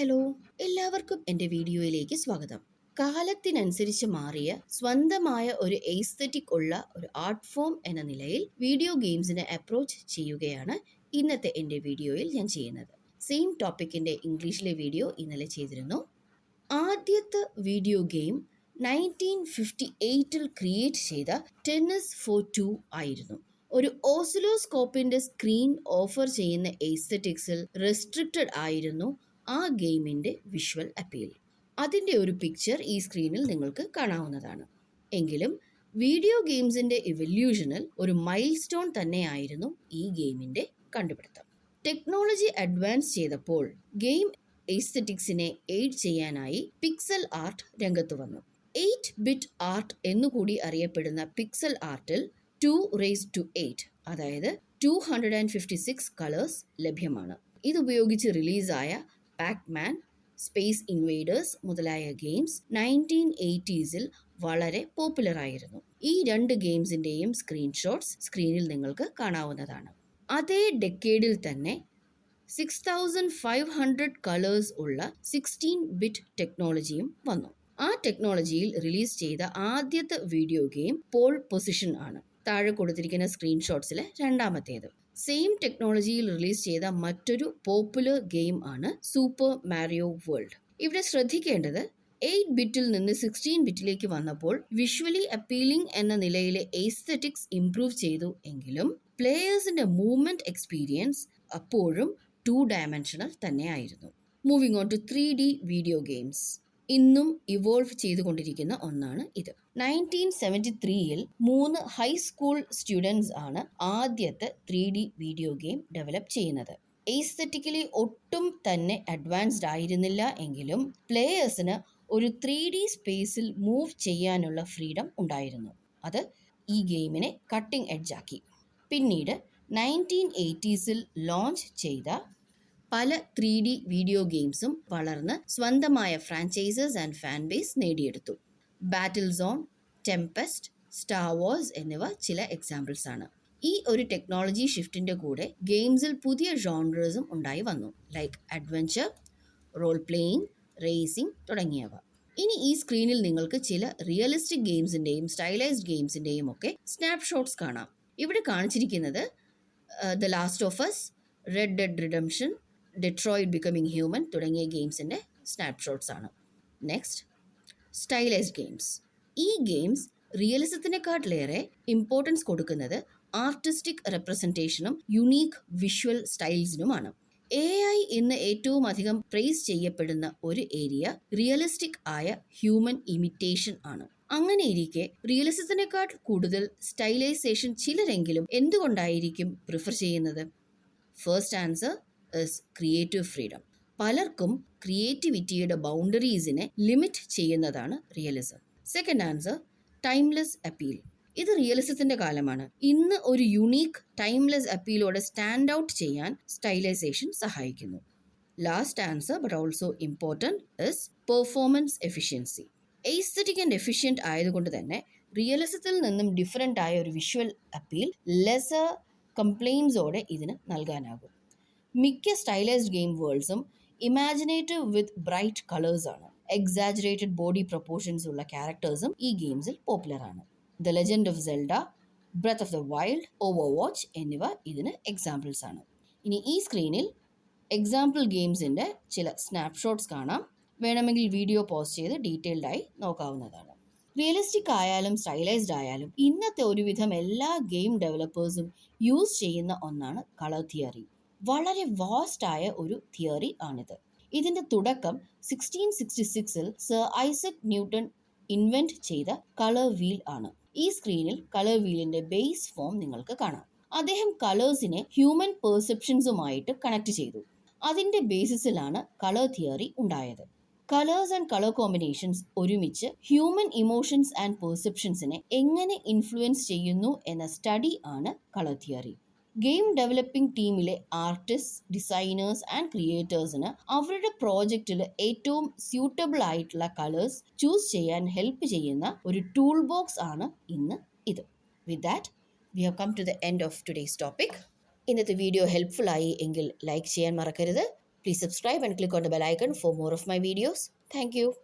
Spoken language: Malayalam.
ഹലോ, എല്ലാവർക്കും എൻ്റെ വീഡിയോയിലേക്ക് സ്വാഗതം. കാലത്തിനനുസരിച്ച് മാറിയ സ്വന്തമായ ഒരു എസ്തെറ്റിക് ഉള്ള ഒരു ആർട്ട് ഫോം എന്ന നിലയിൽ വീഡിയോ ഗെയിംസിനെ അപ്രോച്ച് ചെയ്യുകയാണ് ഇന്നത്തെ എൻ്റെ വീഡിയോയിൽ ഞാൻ ചെയ്യുന്നത്. സെയിം ടോപ്പിക്കിൻ്റെ ഇംഗ്ലീഷിലെ വീഡിയോ ഇന്നലെ ചെയ്തിരുന്നു. ആദ്യത്തെ വീഡിയോ ഗെയിം 1958 ക്രിയേറ്റ് ചെയ്ത ടെന്നീസ് ഫോർ ടു ആയിരുന്നു. ഒരു ഓസിലോസ്കോപ്പിന്റെ സ്ക്രീൻ ഓഫർ ചെയ്യുന്ന എസ്തെറ്റിക്സിൽ റെസ്ട്രിക്റ്റഡ് ആയിരുന്നു ആ ഗെയിമിന്റെ വിഷ്വൽ അപ്പീൽ. അതിൻ്റെ ഒരു പിക്ചർ ഈ സ്ക്രീനിൽ നിങ്ങൾക്ക് കാണാവുന്നതാണ്. എങ്കിലും വീഡിയോ ഗെയിംസിന്റെ ഇവല്യൂഷനിൽ ഒരു മൈൽ സ്റ്റോൺ തന്നെയായിരുന്നു ഈ ഗെയിമിന്റെ കണ്ടുപിടുത്തം. ടെക്നോളജി അഡ്വാൻസ് ചെയ്തപ്പോൾ ഗെയിം എസ്തെറ്റിക്സിനെ എയ്ഡ് ചെയ്യാനായി പിക്സൽ ആർട്ട് രംഗത്ത് വന്നു. 8-ബിറ്റ് ആർട്ട് എന്നുകൂടി അറിയപ്പെടുന്ന പിക്സൽ ആർട്ടിൽ 2⁸ അതായത് 256 കളേഴ്സ് ലഭ്യമാണ്. ഇതുപയോഗിച്ച് റിലീസായ പാക്മാൻ, സ്പേസ് ഇൻവേഡേഴ്സ് മുതലായ ഗെയിംസ് 1980s വളരെ പോപ്പുലർ ആയിരുന്നു. ഈ രണ്ട് ഗെയിംസിന്റെയും സ്ക്രീൻഷോട്ട്സ് സ്ക്രീനിൽ നിങ്ങൾക്ക് കാണാവുന്നതാണ്. അതേ ഡെക്കേഡിൽ തന്നെ 6500 കളേഴ്സ് ഉള്ള 16-ബിറ്റ് ടെക്നോളജിയും വന്നു. ആ ടെക്നോളജിയിൽ റിലീസ് ചെയ്ത ആദ്യത്തെ വീഡിയോ ഗെയിം പോൾ പൊസിഷൻ ആണ്. താഴെ കൊടുത്തിരിക്കുന്ന സ്ക്രീൻഷോട്ട്സിലെ രണ്ടാമത്തേത്. സെയിം ടെക്നോളജിയിൽ റിലീസ് ചെയ്ത മറ്റൊരു പോപ്പുലർ ഗെയിം ആണ് സൂപ്പർ മാരിയോ വേൾഡ്. ഇവിടെ ശ്രദ്ധിക്കേണ്ടത് 8-ബിറ്റിൽ നിന്ന് 16-ബിറ്റിലേക്ക് വന്നപ്പോൾ വിഷ്വലി അപ്പീലിംഗ് എന്ന നിലയിലെ എസ്തെറ്റിക്സ് ഇംപ്രൂവ് ചെയ്തു എങ്കിലും പ്ലേയേഴ്സിന്റെ മൂവ്മെന്റ് എക്സ്പീരിയൻസ് അപ്പോഴും 2-ഡയമെൻഷണൽ തന്നെയായിരുന്നു. Moving on to 3D video games. ഇന്നും ഇവോൾവ് ചെയ്തുകൊണ്ടിരിക്കുന്ന ഒന്നാണ് ഇത്. 1973 3 ഹൈസ്കൂൾ സ്റ്റുഡൻസ് ആണ് ആദ്യത്തെ 3D വീഡിയോ ഗെയിം ഡെവലപ്പ് ചെയ്യുന്നത്. എസ്തെറ്റിക്കലി ഒട്ടും തന്നെ അഡ്വാൻസ്ഡ് ആയിരുന്നില്ല എങ്കിലും പ്ലേയേഴ്സിന് ഒരു 3D സ്പേസിൽ മൂവ് ചെയ്യാനുള്ള ഫ്രീഡം ഉണ്ടായിരുന്നു. അത് ഈ ഗെയിമിനെ കട്ടിംഗ് എഡ്ജ് ആക്കി. പിന്നീട് 1980s ലോഞ്ച് ചെയ്ത പല 3D വീഡിയോ ഗെയിംസും വളർന്ന് സ്വന്തമായ ഫ്രാഞ്ചൈസസ് ആൻഡ് ഫാൻ ബേസ് നേടിയെടുത്തു. ബാറ്റിൽ സോൺ, ടെംപെസ്റ്റ്, സ്റ്റാർ വാർസ് എന്നിവ ചില എക്സാമ്പിൾസ് ആണ്. ഈ ഒരു ടെക്നോളജി ഷിഫ്റ്റിന്റെ കൂടെ ഗെയിംസിൽ പുതിയ ജോൺറേഴ്സും ഉണ്ടായി വന്നു, like adventure, role playing, racing തുടങ്ങിയവ. ഇനി ഈ സ്ക്രീനിൽ നിങ്ങൾക്ക് ചില റിയലിസ്റ്റിക് ഗെയിംസിന്റെയും സ്റ്റൈലൈസ്ഡ് ഗെയിംസിന്റെയും ഒക്കെ സ്നാപ്ഷോട്ട്സ് കാണാം. ഇവിടെ കാണിച്ചിരിക്കുന്നത് the last of us, red dead redemption, Detroit becoming human തുടങ്ങിയ ഗെയിംസിൻ്റെ സ്നാപ്ഷോട്ട്സ് ആണ്. Next, stylised games. ഈ ഗെയിംസ് റിയലിസത്തിനെക്കാട്ടിലേറെ ഇമ്പോർട്ടൻസ് കൊടുക്കുന്നത് ആർട്ടിസ്റ്റിക് റെപ്രസെൻറ്റേഷനും യുണീക്ക് വിഷ്വൽ സ്റ്റൈൽസിനുമാണ്. AI ഇന്ന് ഏറ്റവും അധികം പ്രൈസ് ചെയ്യപ്പെടുന്ന ഒരു ഏരിയ റിയലിസ്റ്റിക് ആയ ഹ്യൂമൻ ഇമിറ്റേഷൻ ആണ്. അങ്ങനെയിരിക്കെ റിയലിസത്തിനേക്കാൾ കൂടുതൽ സ്റ്റൈലൈസേഷൻ ചിലരെങ്കിലും എന്തുകൊണ്ടായിരിക്കും പ്രിഫർ ചെയ്യുന്നത്? First answer is creative freedom. പലർക്കും ക്രിയേറ്റിവിറ്റിയുടെ ബൗണ്ടറീസിനെ ലിമിറ്റ് ചെയ്യുന്നതാണ് realism. Second answer, timeless appeal. ഇത് റിയലിസത്തിന്റെ കാലമാണ്. ഇന്ന് ഒരു യുണീക്ക് ടൈംലെസ് അപ്പീലോടെ സ്റ്റാൻഡ് ഔട്ട് ചെയ്യാൻ സ്റ്റൈലൈസേഷൻ സഹായിക്കുന്നു. Last answer, but also important, is performance efficiency. Aesthetic and efficient ആയതുകൊണ്ട് തന്നെ റിയലിസത്തിൽ നിന്നും ഡിഫറൻ്റ് ആയ ഒരു വിഷ്വൽ അപ്പീൽ ലെസർ കംപ്ലയിൻസോടെ ഇതിന് നൽകാനാകും. മിക്ക സ്റ്റൈലൈസ്ഡ് ഗെയിം വേൾഡ്സും ഇമാജിനേറ്റീവ് വിത്ത് ബ്രൈറ്റ് കളേഴ്സ് ആണ്. എക്സാജറേറ്റഡ് ബോഡി പ്രൊപ്പോർഷൻസ് ഉള്ള ക്യാരക്ടേഴ്സും ഈ ഗെയിംസിൽ പോപ്പുലർ ആണ്. The legend of Zelda, breath of the wild, Overwatch എന്നിവ ഇതിന് എക്സാമ്പിൾസ് ആണ്. ഇനി ഈ സ്ക്രീനിൽ എക്സാമ്പിൾ ഗെയിംസിൻ്റെ ചില സ്നാപ്ഷോട്ട്സ് കാണാം. വേണമെങ്കിൽ വീഡിയോ പോസ് ചെയ്ത് ഡീറ്റെയിൽഡ് ആയി നോക്കാവുന്നതാണ്. റിയലിസ്റ്റിക് ആയാലും സ്റ്റൈലൈസ്ഡ് ആയാലും ഇന്നത്തെ ഒരുവിധം എല്ലാ ഗെയിം ഡെവലപ്പേഴ്സും യൂസ് ചെയ്യുന്ന ഒന്നാണ് കളർ തിയറി. വളരെ വാസ്റ്റ് ആയ ഒരു തിയറി ആണിത്. ഇതിന്റെ തുടക്കം 1666 സർ ഐസക് ന്യൂട്ടൺ ഇൻവെന്റ് ചെയ്ത കളർ വീൽ ആണ്. ഈ സ്ക്രീനിൽ കളർ വീലിന്റെ ബേസ് ഫോം നിങ്ങൾക്ക് കാണാം. അദ്ദേഹം കളേഴ്സിനെ ഹ്യൂമൻ പെർസെപ്ഷൻസുമായിട്ട് കണക്ട് ചെയ്തു. അതിന്റെ ബേസിസിലാണ് കളർ തിയറി ഉണ്ടായത്. കളേഴ്സ് ആൻഡ് കളർ കോമ്പിനേഷൻസ് ഒരുമിച്ച് ഹ്യൂമൻ ഇമോഷൻസ് ആൻഡ് പെർസെപ്ഷൻസിനെ എങ്ങനെ ഇൻഫ്ലുവൻസ് ചെയ്യുന്നു എന്ന സ്റ്റഡി ആണ് കളർ തിയറി. ഗെയിം ഡെവലപ്പിംഗ് ടീമിലെ ആർട്ടിസ്റ്റ്, ഡിസൈനേഴ്സ് ആൻഡ് ക്രിയേറ്റേഴ്സിന് അവരുടെ പ്രോജക്റ്റിൽ ഏറ്റവും സ്യൂട്ടബിൾ ആയിട്ടുള്ള കളേഴ്സ് ചൂസ് ചെയ്യാൻ ഹെൽപ്പ് ചെയ്യുന്ന ഒരു ടൂൾ ബോക്സ് ആണ് ഇന്ന് ഇത്. With that we have come to the end of today's topic. ഇന്നത്തെ വീഡിയോ ഹെൽപ്ഫുൾ ആയി എങ്കിൽ ലൈക്ക് ചെയ്യാൻ മറക്കരുത്. Please subscribe and click on the bell icon for more of my videos. Thank you.